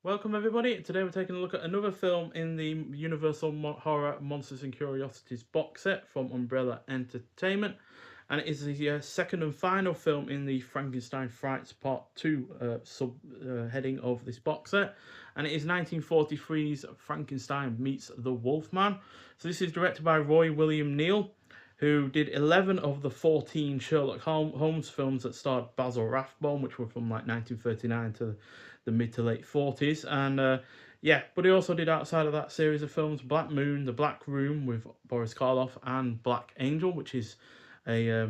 Welcome everybody. Today we're taking a look at another film in the Universal Horror Monsters and Curiosities box set from Umbrella Entertainment, and it is the second and final film in the Frankenstein Frights Part 2 sub heading of this box set, and it is 1943's Frankenstein Meets the Wolfman. So this is directed by Roy William Neill, who did 11 of the 14 Sherlock Holmes films that starred Basil Rathbone, which were from like 1939 to the mid to late 40s. And yeah, but he also did, outside of that series of films, Black Moon, The Black Room with Boris Karloff, and Black Angel, which is a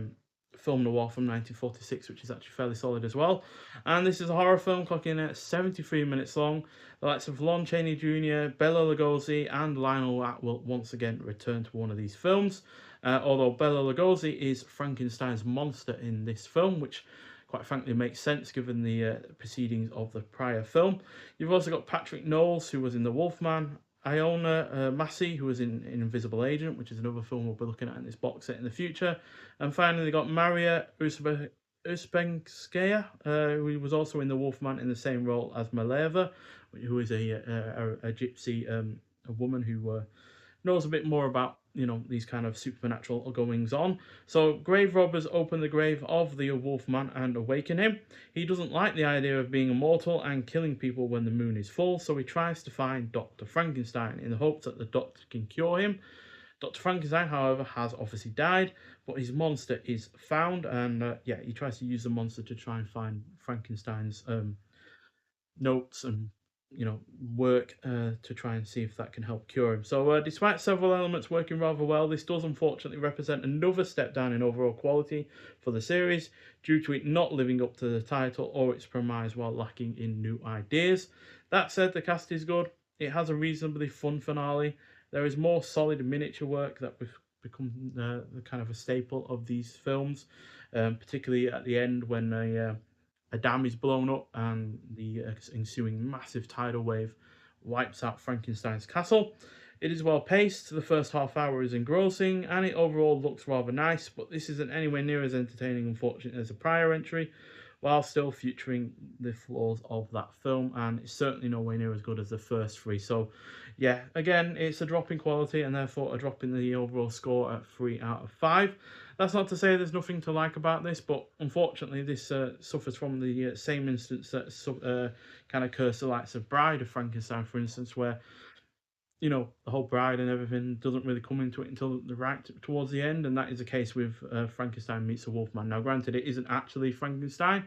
film noir from 1946, which is actually fairly solid as well. And this is a horror film clocking at 73 minutes long. The likes of Lon Chaney Jr., Bela Lugosi, and Lionel Atwill once again return to one of these films. Although Bela Lugosi is Frankenstein's monster in this film, which quite frankly makes sense given the proceedings of the prior film. You've also got Patrick Knowles, who was in The Wolfman, Iona Massey, who was in Invisible Agent, which is another film we'll be looking at in this box set in the future. And finally, they got Maria Uspensky, who was also in The Wolfman in the same role as Maleva, who is a gypsy, a woman who knows a bit more about these kind of supernatural goings on. So grave robbers open the grave of the Wolfman and awaken him. He doesn't like the idea of being immortal and killing people when the moon is full, so he tries to find Dr. Frankenstein in the hopes that the doctor can cure him. Dr. Frankenstein, however, has obviously died, but his monster is found, and yeah, he tries to use the monster to try and find Frankenstein's notes and work to try and see if that can help cure him. So despite several elements working rather well, this does unfortunately represent another step down in overall quality for the series, due to it not living up to the title or its premise while lacking in new ideas. That said, the cast is good. It has a reasonably fun finale. There is more solid miniature work that become the kind of a staple of these films, particularly at the end when a dam is blown up and the ensuing massive tidal wave wipes out Frankenstein's castle. It is well paced, the first half hour is engrossing, and it overall looks rather nice, but this isn't anywhere near as entertaining, unfortunately, as the prior entry, while still featuring the flaws of that film, and it's certainly nowhere near as good as the first three. So yeah, again, it's a drop in quality and therefore a drop in the overall score at 3 out of 5. That's not to say there's nothing to like about this, but unfortunately this suffers from the same instance that kind of cursed the likes of Bride of Frankenstein, for instance, where the whole bride and everything doesn't really come into it until towards the end, and that is the case with Frankenstein Meets the Wolfman. Now, granted, it isn't actually Frankenstein,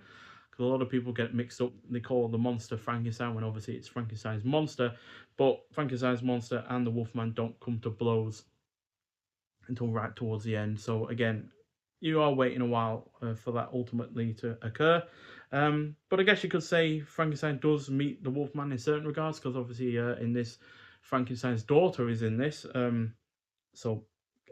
because a lot of people get mixed up. They call the monster Frankenstein when obviously it's Frankenstein's monster, but Frankenstein's monster and the Wolfman don't come to blows until right towards the end. So again, you are waiting a while for that ultimately to occur. But I guess you could say Frankenstein does meet the Wolfman in certain regards, because obviously in this, Frankenstein's daughter is in this. So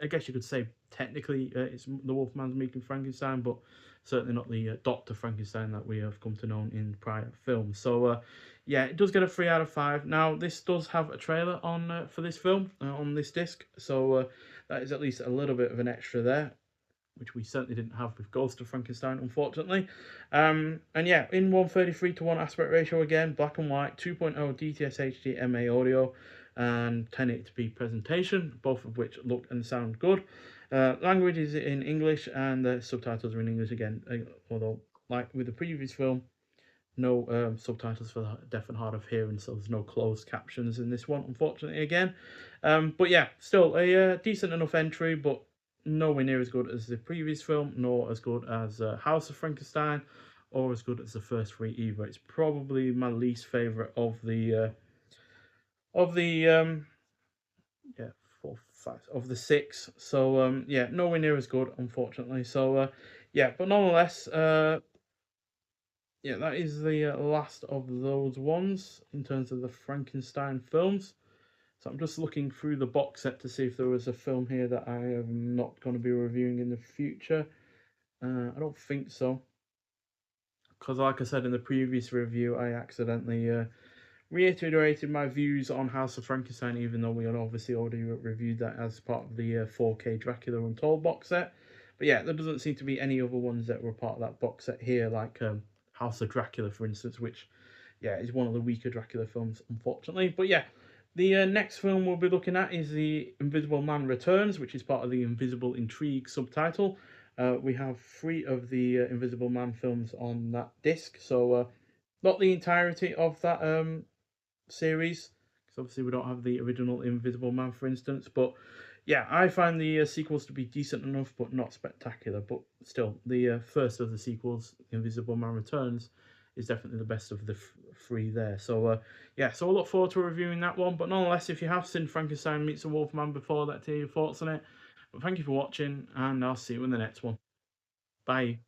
I guess you could say technically it's the Wolfman's meeting Frankenstein, but certainly not the Dr. Frankenstein that we have come to know in prior films. So yeah, it does get a 3 out of 5. Now, this does have a trailer on for this film on this disc, so that is at least a little bit of an extra there, which we certainly didn't have with Ghost of Frankenstein, unfortunately. And yeah, in 1:33:1 aspect ratio again, black and white, 2.0 DTS HD MA audio, and 1080p presentation, both of which look and sound good. Language is in English, and the subtitles are in English again, although, like with the previous film, no subtitles for the deaf and hard of hearing, so there's no closed captions in this one, unfortunately, again. But yeah, still a decent enough entry, but nowhere near as good as the previous film, nor as good as House of Frankenstein, or as good as the first three either. It's probably my least favourite of the yeah, 4, 5 of the 6. So yeah, nowhere near as good, unfortunately. So yeah, but nonetheless, yeah, that is the last of those ones in terms of the Frankenstein films. So I'm just looking through the box set to see if there was a film here that I am not going to be reviewing in the future. I don't think so, because like I said in the previous review, I accidentally reiterated my views on House of Frankenstein, even though we had obviously already reviewed that as part of the 4K Dracula Untold box set. But yeah, there doesn't seem to be any other ones that were part of that box set here, like House of Dracula, for instance, which yeah, it's one of the weaker Dracula films, unfortunately. But yeah, the next film we'll be looking at is The Invisible Man Returns, which is part of the Invisible Intrigue subtitle. We have 3 of the Invisible Man films on that disc, so not the entirety of that series, because obviously we don't have the original Invisible Man, for instance. But yeah, I find the sequels to be decent enough, but not spectacular. But still, the first of the sequels, Invisible Man Returns, is definitely the best of the 3 there. So yeah, so I look forward to reviewing that one. But nonetheless, if you have seen Frankenstein Meets the Wolfman before, let's hear your thoughts on it. But thank you for watching, and I'll see you in the next one. Bye.